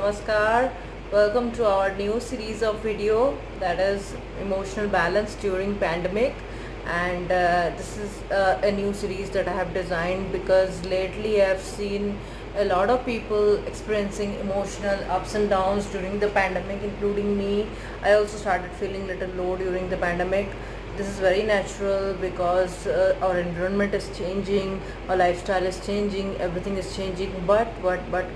Namaskar. Welcome to our new series of video, that is emotional balance during pandemic. And this is a new series that I have designed because lately I've seen a lot of people experiencing emotional ups and downs during the pandemic, including me. I also started feeling little low during the pandemic. This is very natural because our environment is changing, our lifestyle is changing, everything is changing, but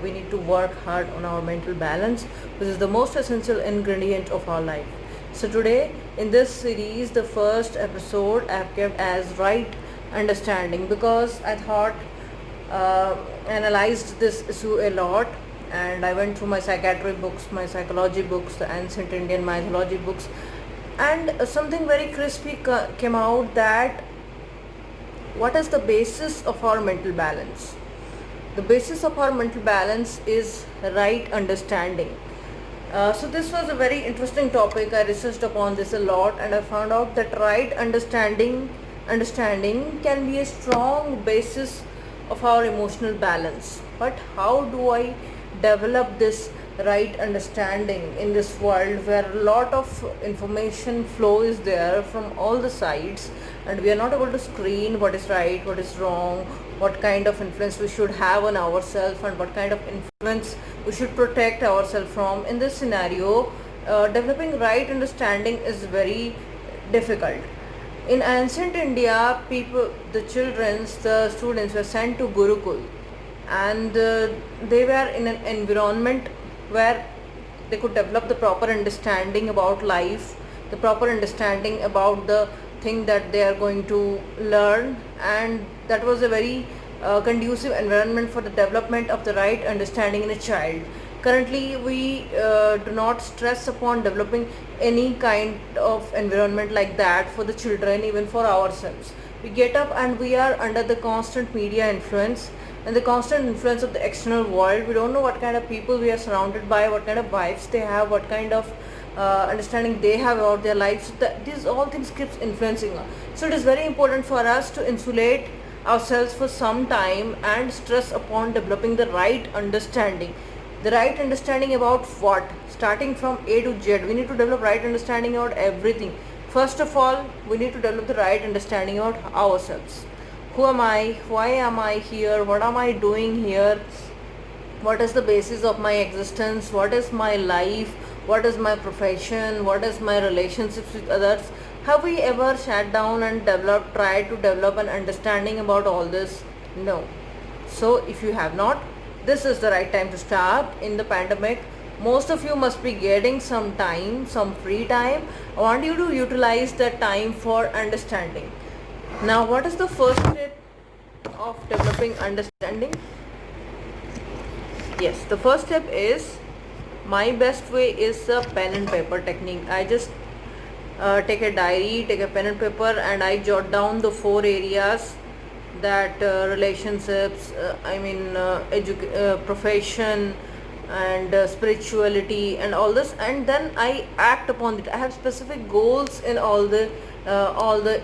we need to work hard on our mental balance, which is the most essential ingredient of our life. So today in this series, the first episode I have kept as right understanding, because I thought analyzed this issue a lot, and I went through my psychiatry books, my psychology books, the ancient Indian mythology books, and something very crispy came out, that what is the basis of our mental balance. The basis of our mental balance is right understanding. So this was a very interesting topic. I researched upon this a lot, and I found out that right understanding can be a strong basis of our emotional balance. But how do I develop this right understanding in this world where a lot of information flow is there from all the sides, and we are not able to screen what is right, what is wrong, what kind of influence we should have on ourselves, and what kind of influence we should protect ourselves from. In this scenario, developing right understanding is very difficult. In ancient India, the students were sent to Gurukul, and they were in an environment where they could develop the proper understanding about life, the proper understanding about the thing that they are going to learn, and that was a very conducive environment for the development of the right understanding in a child. Currently, we do not stress upon developing any kind of environment like that for the children, even for ourselves. We get up and we are under the constant media influence and the constant influence of the external world. We don't know what kind of people we are surrounded by, what kind of vibes they have, what kind of understanding they have about their lives. These all things keeps influencing us. So it is very important for us to insulate ourselves for some time and stress upon developing the right understanding. The right understanding about what? Starting from A to Z, we need to develop right understanding about everything. First of all, we need to develop the right understanding about ourselves. Who am I? Why am I here? What am I doing here? What is the basis of my existence? What is my life? What is my profession? What is my relationships with others? Have we ever sat down and tried to develop an understanding about all this? No. So if you have not, this is the right time to start. In the pandemic, most of you must be getting some time, some free time. I want you to utilize that time for understanding. Now, what is the first step of developing understanding? Yes, the first step is, my best way is the pen and paper technique. I just take a diary, take a pen and paper, and I jot down the 4 areas, that relationships, profession, and spirituality, and all this, and then I act upon it. I have specific goals in all the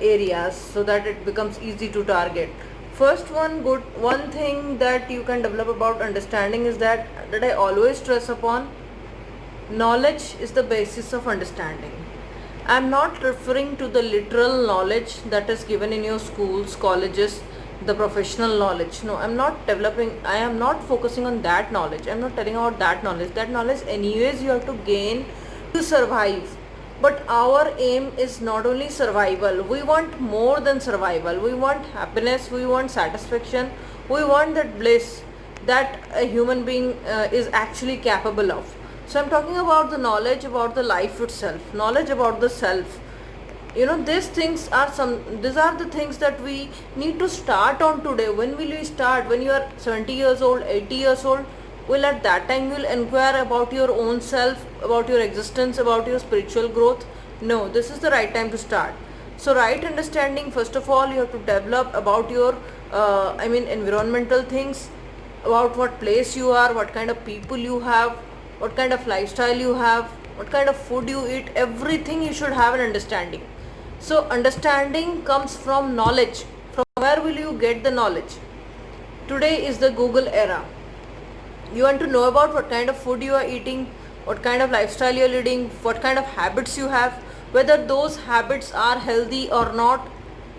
areas, so that it becomes easy to target. First one thing that you can develop about understanding is that I always stress upon: knowledge is the basis of understanding. I am not referring to the literal knowledge that is given in your schools, colleges, the professional knowledge. No, I am not focusing on that knowledge. I am not telling about that knowledge. That knowledge anyways you have to gain to survive. But our aim is not only survival. We want more than survival. We want happiness, we want satisfaction, we want that bliss that a human being is actually capable of. So I'm talking about the knowledge about the life itself, knowledge about the self. These are the things that we need to start on today. When will you start? When you are 70 years old, 80 years old? Well, at that time you will inquire about your own self, about your existence, about your spiritual growth. No, this is the right time to start. So right understanding, first of all, you have to develop about your environmental things, about what place you are, what kind of people you have, what kind of lifestyle you have, what kind of food you eat. Everything you should have an understanding. So understanding comes from knowledge. From where will you get the knowledge? Today is the Google era. You want to know about what kind of food you are eating, what kind of lifestyle you are leading, what kind of habits you have, whether those habits are healthy or not.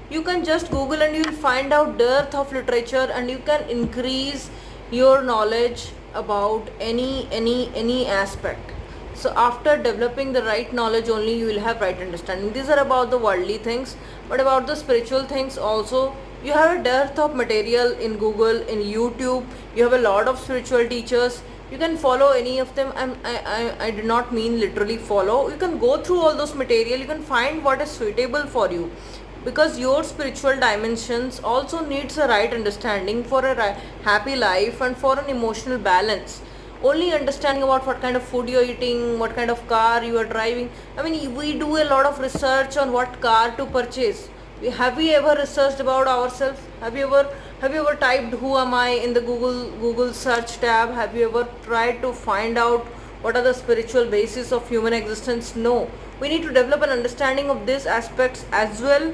You can just Google and you will find out dearth of literature, and you can increase your knowledge about any aspect. So after developing the right knowledge only you will have right understanding. These are about the worldly things, but about the spiritual things also, you have a dearth of material in Google, in YouTube. You have a lot of spiritual teachers. You can follow any of them. I did not mean literally follow. You can go through all those material. You can find what is suitable for you, because your spiritual dimensions also needs a right understanding for a happy life and for an emotional balance. Only understanding about what kind of food you're eating, what kind of car you are driving. I mean, we do a lot of research on what car to purchase. Have we ever researched about ourselves? Have you ever typed who am I in the Google search tab? Have you ever tried to find out what are the spiritual basis of human existence? No. We need to develop an understanding of these aspects as well,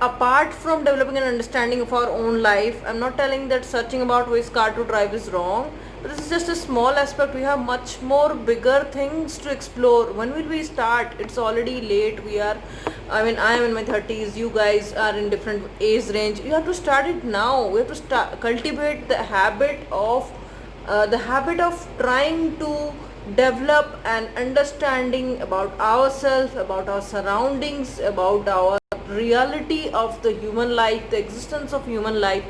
apart from developing an understanding of our own life. I'm not telling that searching about which car to drive is wrong, but this is just a small aspect. We have much more bigger things to explore. When will we start? It's already late. I am in my 30s, you guys are in different age range. You have to start it now. We have to cultivate the habit of trying to develop an understanding about ourselves, about our surroundings, about our reality of the human life, the existence of human life.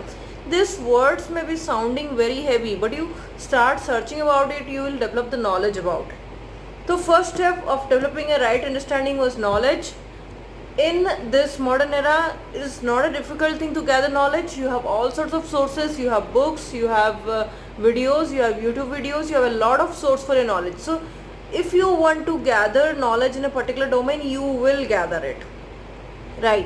These words may be sounding very heavy, but you start searching about it, you will develop the knowledge about it. The first step of developing a right understanding was knowledge. In this modern era, it is not a difficult thing to gather knowledge. You have all sorts of sources, you have books, you have videos, you have YouTube videos, you have a lot of source for your knowledge. So if you want to gather knowledge in a particular domain, you will gather it, right?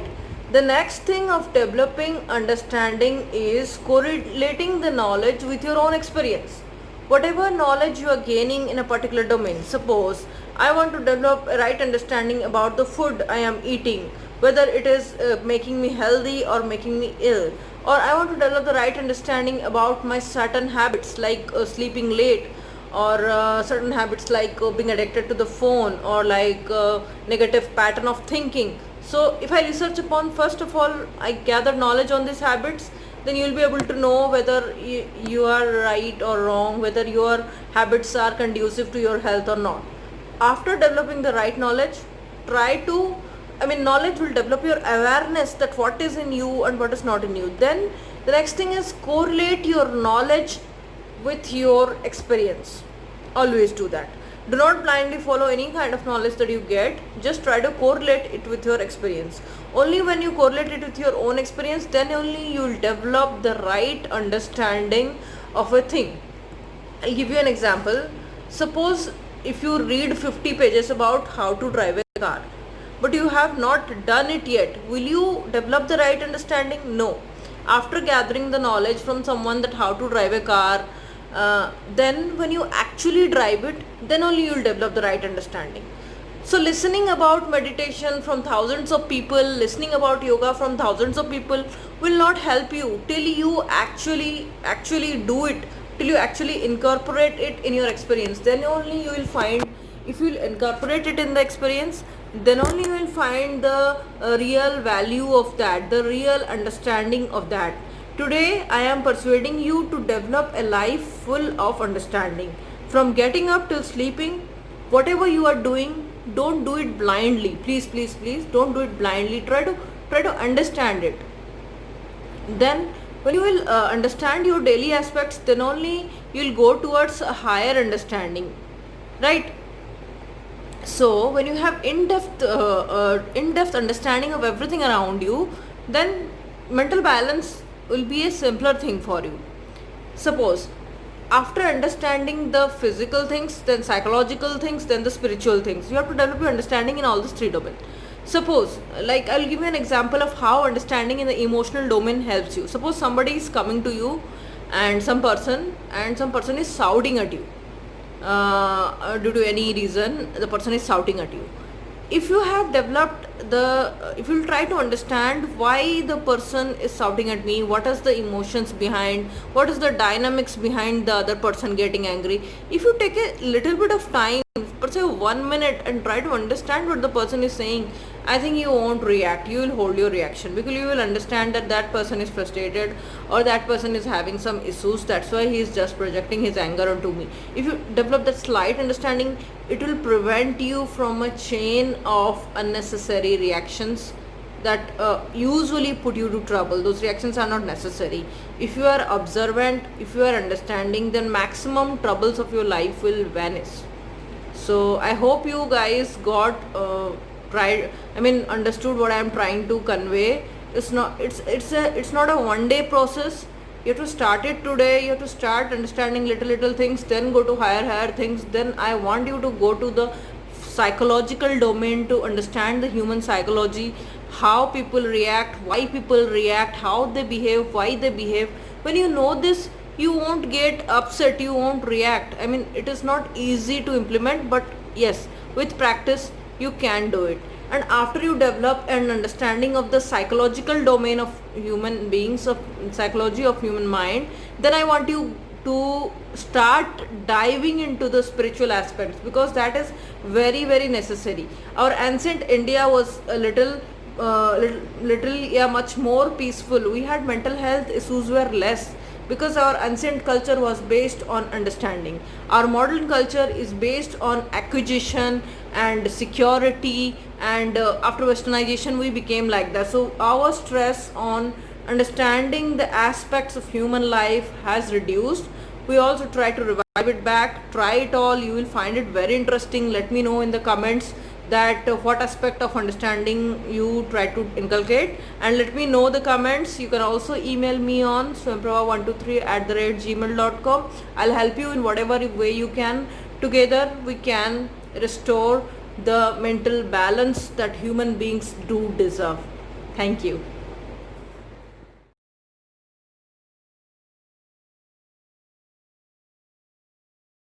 The next thing of developing understanding is correlating the knowledge with your own experience. Whatever knowledge you are gaining in a particular domain, suppose I want to develop a right understanding about the food I am eating, whether it is making me healthy or making me ill, or I want to develop the right understanding about my certain habits like sleeping late, or certain habits like being addicted to the phone, or like negative pattern of thinking. So if I research upon, first of all I gather knowledge on these habits, then you will be able to know whether you are right or wrong, whether your habits are conducive to your health or not. After developing the right knowledge, knowledge will develop your awareness that what is in you and what is not in you. Then the next thing is correlate your knowledge with your experience. Always do that. Do not blindly follow any kind of knowledge that you get. Just try to correlate it with your experience. Only when you correlate it with your own experience, then only you will develop the right understanding of a thing. I'll give you an example. Suppose if you read 50 pages about how to drive a car, but you have not done it yet, will you develop the right understanding? No. After gathering the knowledge from someone that how to drive a car, then when you actually drive it, then only you will develop the right understanding. So listening about meditation from thousands of people, listening about yoga from thousands of people will not help you till you actually do it, till you actually incorporate it in your experience. Then only you will find, if you will incorporate it in the experience, then only you will find the real value of that, the real understanding of that. Today I am persuading you to develop a life full of understanding. From getting up till sleeping, whatever you are doing, don't do it blindly. Please, please, please don't do it blindly. Try to understand it. Then when you will understand your daily aspects, then only you will go towards a higher understanding, right? So when you have in-depth understanding of everything around you, then mental balance will be a simpler thing for you. Suppose after understanding the physical things, then psychological things, then the spiritual things, you have to develop your understanding in all these three domains. Suppose, like I'll give you an example of how understanding in the emotional domain helps you. Suppose somebody is coming to you and some person is shouting at you, due to any reason the person is shouting at you. if you have developed the if you try to understand why the person is shouting at me, what is the emotions behind, what is the dynamics behind the other person getting angry, if you take a little bit of time, per se 1 minute, and try to understand what the person is saying, I think you won't react. You will hold your reaction because you will understand that that person is frustrated or that person is having some issues. That's why he is just projecting his anger onto me. If you develop that slight understanding, it will prevent you from a chain of unnecessary reactions that usually put you to trouble. Those reactions are not necessary. If you are observant, if you are understanding, then maximum troubles of your life will vanish. So I hope you guys got tried I mean understood what I am trying to convey. It's not a one day process. You have to start it today. You have to start understanding little things, then go to higher things. Then I want you to go to the psychological domain to understand the human psychology, how people react, why people react, how they behave, why they behave. When you know this, you won't get upset, you won't react. I mean, it is not easy to implement, but yes, with practice you can do it. And after you develop an understanding of the psychological domain of human beings, of psychology of human mind, then I want you to start diving into the spiritual aspects, because that is very necessary. Our ancient India was a little yeah, much more peaceful. We had mental health issues were less because our ancient culture was based on understanding. Our modern culture is based on acquisition and security, and after westernization we became like that. So our stress on understanding the aspects of human life has reduced. We also try to revive it back. Try it all, you will find it very interesting. Let me know in the comments that what aspect of understanding you try to inculcate, and let me know the comments. You can also email me on swamprabha123@gmail.com. I'll help you in whatever way you can. Together we can restore the mental balance that human beings do deserve. Thank you.